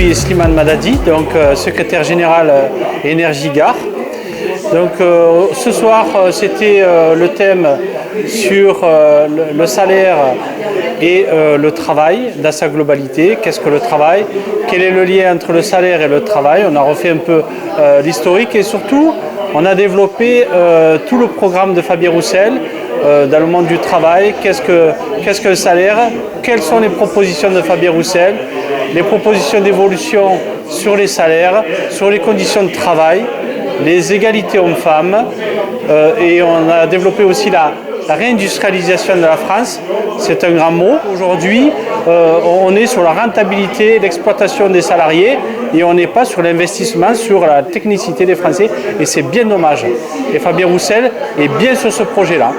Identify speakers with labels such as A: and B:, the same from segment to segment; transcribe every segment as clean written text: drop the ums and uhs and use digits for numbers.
A: suis Slimane Madadi, donc secrétaire général Énergie Gare. Donc ce soir c'était le thème sur le salaire et le travail dans sa globalité. Qu'est-ce que le travail? Quel est le lien entre le salaire et le travail? On a refait un peu l'historique et surtout on a développé tout le programme de Fabien Roussel dans le monde du travail. Qu'est-ce que le salaire? Quelles sont les propositions de Fabien Roussel? Les propositions d'évolution sur les salaires, sur les conditions de travail, les égalités hommes-femmes, et on a développé aussi la réindustrialisation de la France. C'est un grand mot. Aujourd'hui, on est sur la rentabilité, l'exploitation des salariés et on n'est pas sur l'investissement, sur la technicité des Français, et c'est bien dommage. Et Fabien Roussel est bien sur ce projet-là.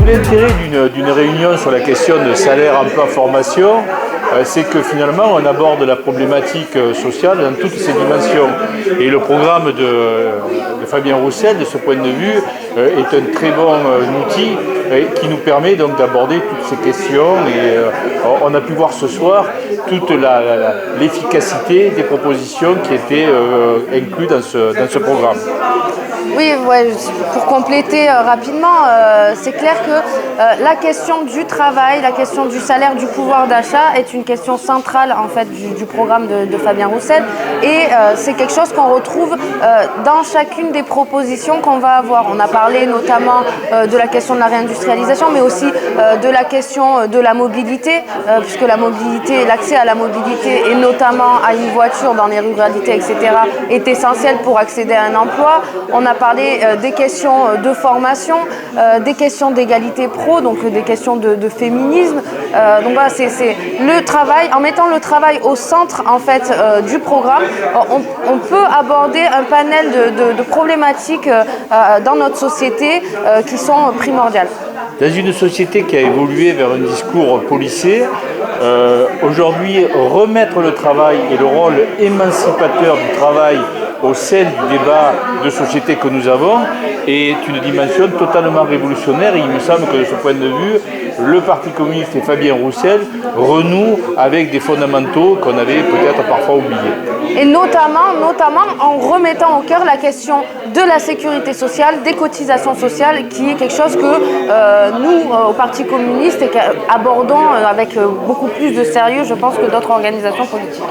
B: L'intérêt d'une réunion sur la question de salaire, emploi, formation, c'est que finalement on aborde la problématique sociale dans toutes ses dimensions. Et le programme de Fabien Roussel, de ce point de vue, est un très bon outil qui nous permet donc d'aborder toutes ces questions. Et on a pu voir ce soir toute l'efficacité des propositions qui étaient incluses dans ce programme.
C: Oui, ouais, pour compléter rapidement, c'est clair que la question du travail, la question du salaire, du pouvoir d'achat est une question centrale en fait du programme de Fabien Roussel, et c'est quelque chose qu'on retrouve dans chacune des propositions qu'on va avoir. On a parlé notamment de la question de la réindustrialisation, mais aussi de la question de la mobilité, puisque la mobilité, l'accès à la mobilité et notamment à une voiture dans les ruralités, etc., est essentiel pour accéder à un emploi. On a parlé des questions de formation, des questions d'égalité pro, donc des questions de féminisme. Donc voilà, c'est le travail. En mettant le travail au centre en fait du programme, on peut aborder un panel de problématiques dans notre société qui sont primordiales.
B: Dans une société qui a évolué vers un discours policé, aujourd'hui remettre le travail et le rôle émancipateur du travail au sein du débat de société que nous avons est une dimension totalement révolutionnaire, et il me semble que de ce point de vue, le Parti communiste et Fabien Roussel renouent avec des fondamentaux qu'on avait peut-être parfois oubliés.
C: Et notamment en remettant au cœur la question de la sécurité sociale, des cotisations sociales, qui est quelque chose que nous, au Parti communiste, abordons avec beaucoup plus de sérieux, je pense, que d'autres organisations politiques.